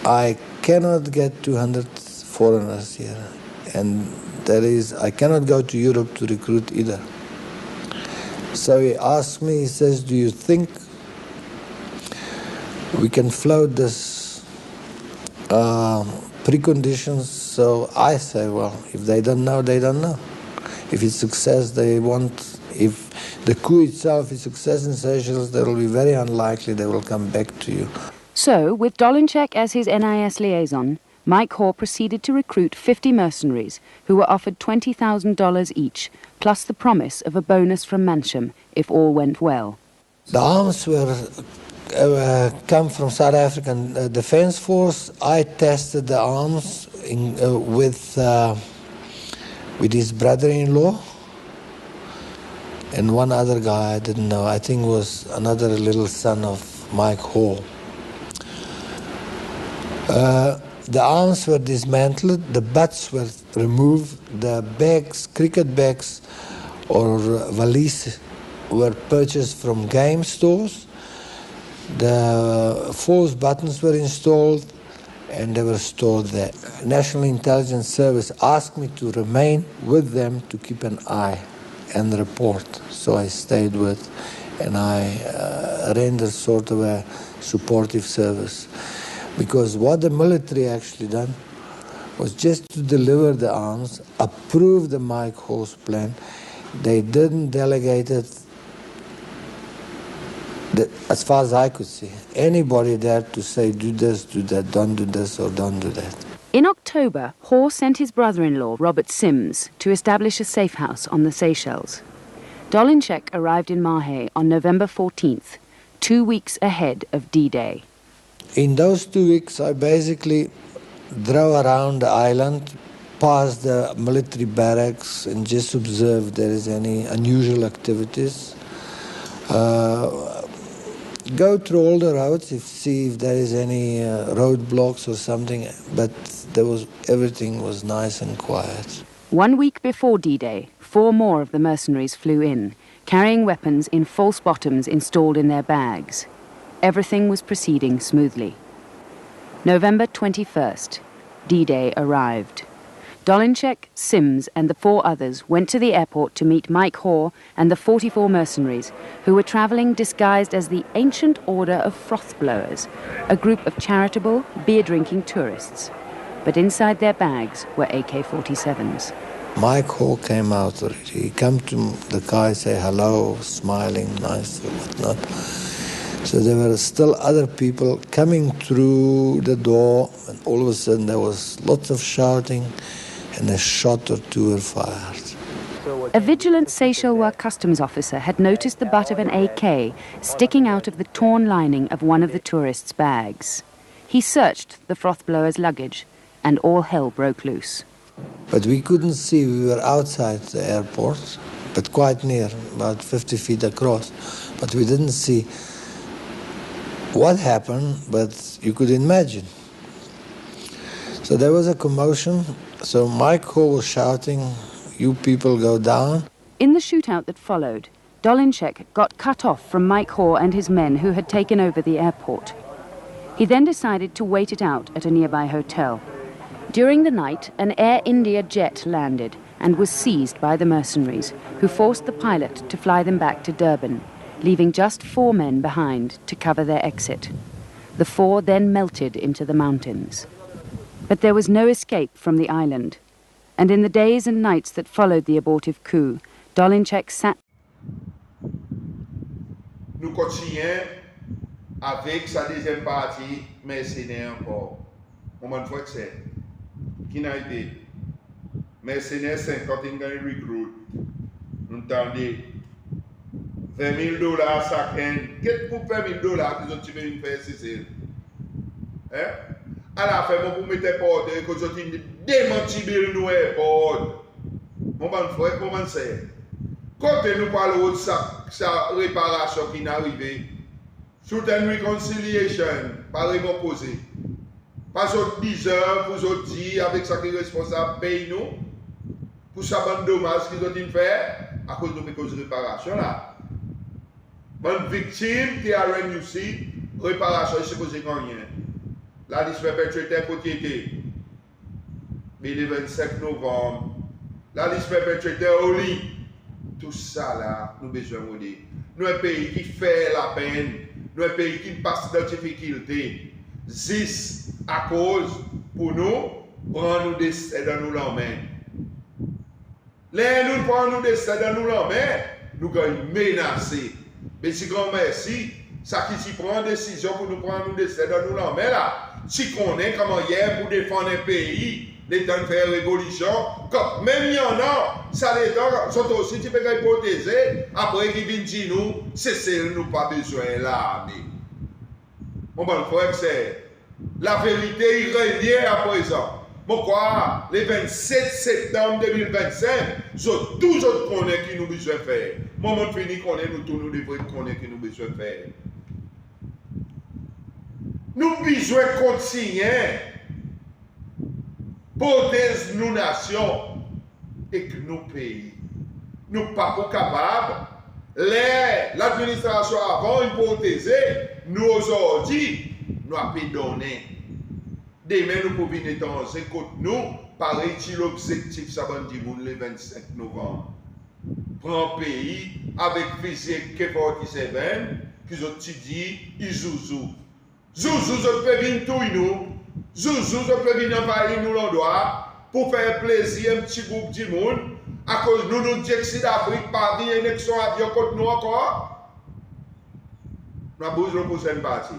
I cannot get 200 foreigners here. And I cannot go to Europe to recruit either. So he asked me, he says, do you think we can float this preconditions? So I say, well, if they don't know, they don't know. If it's success, they want. If the coup itself is success in Seychelles, they will be very unlikely they will come back to you. So, with Dolinček as his NIS liaison, Mike Hoare proceeded to recruit 50 mercenaries who were offered $20,000 each, plus the promise of a bonus from Mansham if all went well. The arms come from South African Defence Force. I tested the arms with his brother-in-law and one other guy I didn't know. I think was another little son of Mike Hoare. The arms were dismantled, the butts were removed, the bags, cricket bags or valises were purchased from game stores. The false buttons were installed and they were stored there. National Intelligence Service asked me to remain with them to keep an eye and report. So I stayed with and I rendered sort of a supportive service. Because what the military actually done was just to deliver the arms, approve the Mike Hoare's plan. They didn't delegate it, as far as I could see, anybody there to say do this, do that, don't do this or don't do that. In October, Hoare sent his brother-in-law, Robert Sims, to establish a safe house on the Seychelles. Dolinček arrived in Mahé on November 14th, 2 weeks ahead of D-Day. In those 2 weeks, I basically drove around the island, past the military barracks, and just observed if there is any unusual activities. Go through all the roads, see if there is any roadblocks or something, but everything was nice and quiet. 1 week before D-Day, 4 more of the mercenaries flew in, carrying weapons in false bottoms installed in their bags. Everything was proceeding smoothly. November 21st, D-Day arrived. Dolinček, Sims and the 4 others went to the airport to meet Mike Hoare and the 44 mercenaries who were travelling disguised as the Ancient Order of Froth Blowers, a group of charitable, beer-drinking tourists. But inside their bags were AK-47s. Mike Hoare came out already. He came to the car, say hello, smiling, nice and whatnot. So there were still other people coming through the door, and all of a sudden there was lots of shouting, and a shot or 2 were fired. A vigilant Seychellois customs officer had noticed the butt of an AK sticking out of the torn lining of one of the tourists' bags. He searched the froth blower's luggage, and all hell broke loose. But we couldn't see. We were outside the airport, but quite near, about 50 feet across. But we didn't see what happened, but you could imagine. So there was a commotion. So Mike Hoare was shouting, "You people go down." In the shootout that followed, Dolinček got cut off from Mike Hoare and his men who had taken over the airport. He then decided to wait it out at a nearby hotel. During the night, an Air India jet landed and was seized by the mercenaries, who forced the pilot to fly them back to Durban, leaving just 4 men behind to cover their exit. The 4 then melted into the mountains. But there was no escape from the island, and in the days and nights that followed the abortive coup, Dolinček sat... Nous continuons avec sa deuxième partie, mais ce n'est encore. Moment fois que c'est. Qui n'a été? Mercenaires 50 in recruit. Nous entendons $20,000 chacun. Qu'est-ce pour $20,000 qu'ils ont tué une faire ici? Hein? À la fin, pour mettre porte, que vous avez démenti nous airport. Moment fois, comment c'est? Quand nous parlons de ça réparation qui n'est arrivée, Shootout reconciliation, par opposé. Parce que 10 heures, vous avez dit, avec ça qui est responsable, paye nous, pour ça, bon dommage qu'ils ont fait, à cause de cause de réparation là. Bonne victime qui a réussi, réparation, c'est supposé qu'on y ait. la liste perpétuité côté était. Mais le 25 novembre, la liste perpétuité au lit. Tout ça là, nous besoin de dire. Nous un pays qui fait la peine, nous un pays qui passe dans difficulté. Zis à cause pour nous, prendre nous destin dans nous la main. Là, nous prenons nous destin dans nous la main, nous gagnons menacés. Mais si grand merci, ça qui s'y prend décision pour nous prendre nous destin dans nous la main là, si qu'on est comment hier pour défendre un pays, les temps de faire révolution, comme même il y en a, ça les temps sont aussi tu peux hypothéser, après qui viennent dire nous, c'est nous pas besoin là. Mon bon frère, c'est la vérité il revient à présent. Pourquoi les 27 septembre 2025, sont toujours connaît qui nous besoin faire. Moment fini connaît nous tous nous devons connaître qui nous besoin faire. Nous besoin continuer. Prothèse nous nations et que nous pays. Nous pas capables. L'administration avant hypothéser, nous aujourd'hui, nous avons donné. Demain, nous pouvons venir dans ce côté nous, pareil, l'objectif, ça va dire le 25 novembre. Prends pays avec physique K47, qui ont dit, Izouzou. Zouzou, je peux venir tout nous. Zouzou, je peux venir envahir nous l'endroit pour faire plaisir un petit groupe du monde. À cause nous nous disons que si l'Afrique pas une élection avion contre nous encore, nous avons besoin de la prochaine partie.